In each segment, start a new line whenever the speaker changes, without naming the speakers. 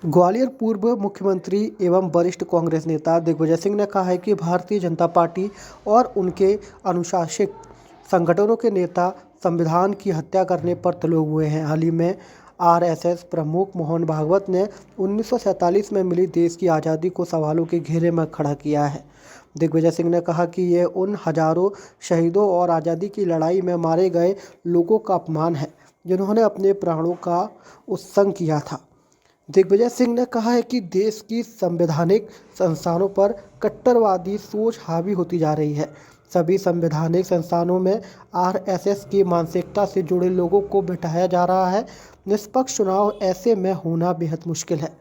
ग्वालियर पूर्व मुख्यमंत्री एवं वरिष्ठ कांग्रेस नेता दिग्विजय सिंह ने कहा है कि भारतीय जनता पार्टी और उनके अनुशासित संगठनों के नेता संविधान की हत्या करने पर तुले हुए हैं। हाल ही में आरएसएस प्रमुख मोहन भागवत ने 1947 में मिली देश की आज़ादी को सवालों के घेरे में खड़ा किया है। दिग्विजय सिंह ने कहा कि ये उन हजारों शहीदों और आज़ादी की लड़ाई में मारे गए लोगों का अपमान है जिन्होंने अपने प्राणों का उत्सर्ग किया था। दिग्विजय सिंह ने कहा है कि देश की संवैधानिक संस्थानों पर कट्टरवादी सोच हावी होती जा रही है। सभी संवैधानिक संस्थानों में आरएसएस की मानसिकता से जुड़े लोगों को बिठाया जा रहा है। निष्पक्ष चुनाव ऐसे में होना बेहद मुश्किल है।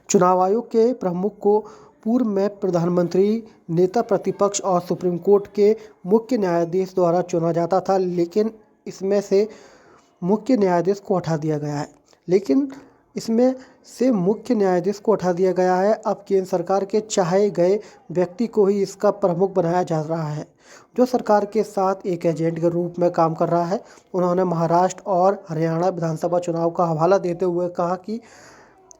चुनाव आयोग के प्रमुख को पूर्व में प्रधानमंत्री, नेता प्रतिपक्ष और सुप्रीम कोर्ट के मुख्य न्यायाधीश द्वारा चुना जाता था, लेकिन इसमें से मुख्य न्यायाधीश को हटा दिया गया है। अब केंद्र सरकार के चाहे गए व्यक्ति को ही इसका प्रमुख बनाया जा रहा है, जो सरकार के साथ एक एजेंट के रूप में काम कर रहा है। उन्होंने महाराष्ट्र और हरियाणा विधानसभा चुनाव का हवाला देते हुए कहा कि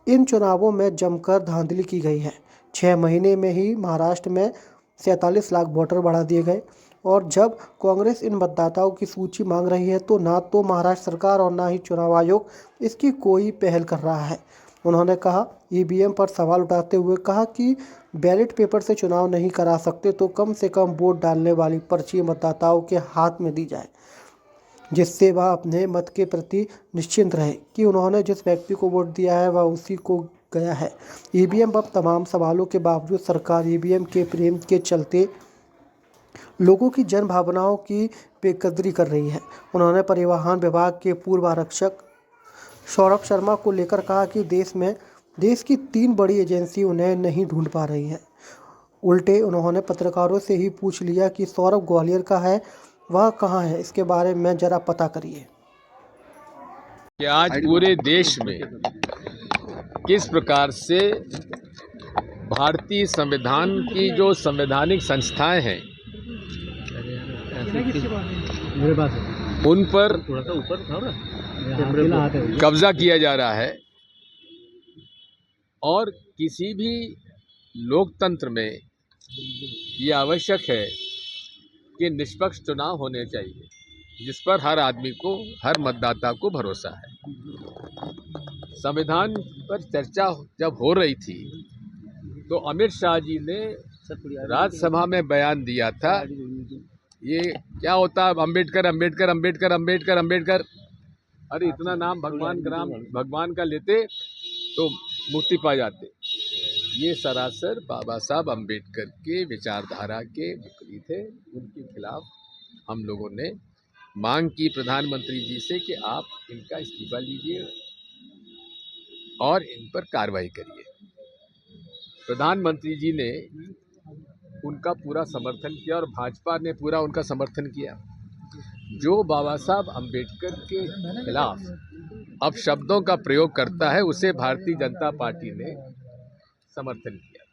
इन चुनावों में जमकर धांधली की गई है। 6 महीने में ही महाराष्ट्र में 47 लाख वोटर बढ़ा दिए गए और जब कांग्रेस इन मतदाताओं की सूची मांग रही है तो ना तो महाराष्ट्र सरकार और ना ही चुनाव आयोग इसकी कोई पहल कर रहा है। उन्होंने कहा ईवीएम पर सवाल उठाते हुए कहा कि बैलेट पेपर से चुनाव नहीं करा सकते तो कम से कम वोट डालने वाली पर्ची मतदाताओं के हाथ में दी जाए, जिससे वह अपने मत के प्रति निश्चिंत रहे कि उन्होंने जिस व्यक्ति को वोट दिया है वह उसी को गया है। ईवीएम पर तमाम सवालों के बावजूद सरकार ईवीएम के प्रेम के चलते लोगों की जन भावनाओं की बेकदरी कर रही है। उन्होंने परिवहन विभाग के पूर्व आरक्षक सौरभ शर्मा को लेकर कहा कि देश की 3 बड़ी एजेंसी उन्हें नहीं ढूंढ पा रही है। उल्टे उन्होंने पत्रकारों से ही पूछ लिया कि सौरभ ग्वालियर का है, वह कहाँ है, इसके बारे में जरा पता करिए।
कि आज पूरे देश में किस प्रकार से भारतीय संविधान की जो संवैधानिक संस्थाएं हैं उन पर कब्जा किया जा रहा है और किसी भी लोकतंत्र में ये आवश्यक है कि निष्पक्ष चुनाव होने चाहिए, जिस पर हर आदमी को, हर मतदाता को भरोसा है। संविधान पर चर्चा जब हो रही थी तो अमित शाह जी ने राज्यसभा में बयान दिया था, ये क्या होता है अंबेडकर अंबेडकर अंबेडकर अंबेडकर अंबेडकर, अरे इतना नाम भगवान का लेते तो मुक्ति पा जाते। ये सरासर बाबा साहब अंबेडकर के विचारधारा के विपरीत है। उनके खिलाफ हम लोगों ने मांग की प्रधानमंत्री जी से कि आप इनका इस्तीफा लीजिए और इन पर कार्रवाई करिए। प्रधानमंत्री जी ने उनका पूरा समर्थन किया और भाजपा ने पूरा उनका समर्थन किया। जो बाबा साहब अंबेडकर के खिलाफ अब शब्दों का प्रयोग करता है उसे भारतीय जनता पार्टी ने समर्थन किया।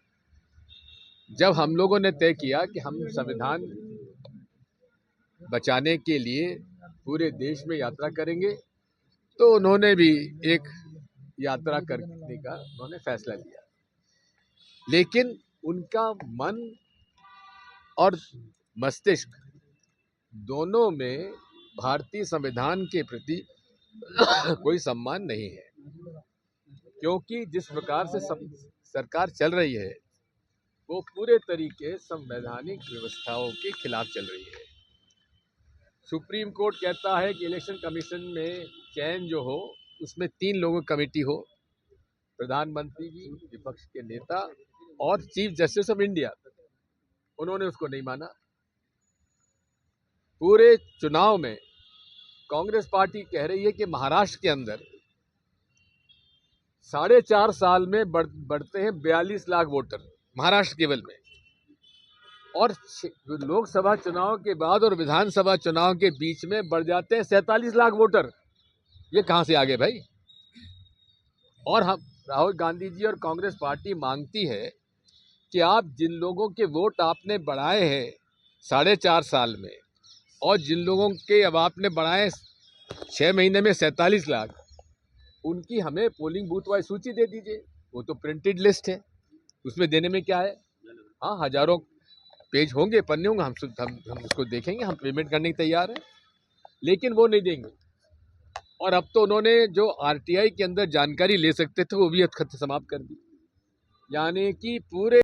जब हम लोगों ने तय किया कि हम संविधान बचाने के लिए पूरे देश में यात्रा करेंगे तो उन्होंने भी एक यात्रा करने का उन्होंने फैसला लिया, लेकिन उनका मन और मस्तिष्क दोनों में भारतीय संविधान के प्रति कोई सम्मान नहीं है, क्योंकि जिस प्रकार से सरकार चल रही है वो पूरे तरीके संवैधानिक व्यवस्थाओं के खिलाफ चल रही है। सुप्रीम कोर्ट कहता है कि इलेक्शन कमीशन में चयन जो हो उसमें 3 लोगों की कमेटी हो, प्रधानमंत्री जी, विपक्ष के नेता और चीफ जस्टिस ऑफ इंडिया। उन्होंने उसको नहीं माना। पूरे चुनाव में कांग्रेस पार्टी कह रही है कि महाराष्ट्र के अंदर 4.5 साल में बढ़ते हैं 42 लाख वोटर महाराष्ट्र केवल में, और लोकसभा चुनाव के बाद और विधानसभा चुनाव के बीच में बढ़ जाते हैं 47 लाख वोटर। ये कहां से आ गए भाई? और हम राहुल गांधी जी और कांग्रेस पार्टी मांगती है कि आप जिन लोगों के वोट आपने बढ़ाए हैं 4.5 साल में और जिन लोगों के अब आपने बढ़ाए 6 महीने में 47 लाख, उनकी हमें पोलिंग बूथ वाइज सूची दे दीजिए, वो तो प्रिंटेड लिस्ट है, उसमें देने में क्या है। हाँ, हजारों पेज होंगे, पन्ने होंगे, हम उसको देखेंगे, हम पेमेंट करने की तैयार हैं, लेकिन वो नहीं देंगे। और अब तो उन्होंने जो आरटीआई के अंदर जानकारी ले सकते थे वो भी समाप्त कर दी, यानी कि पूरे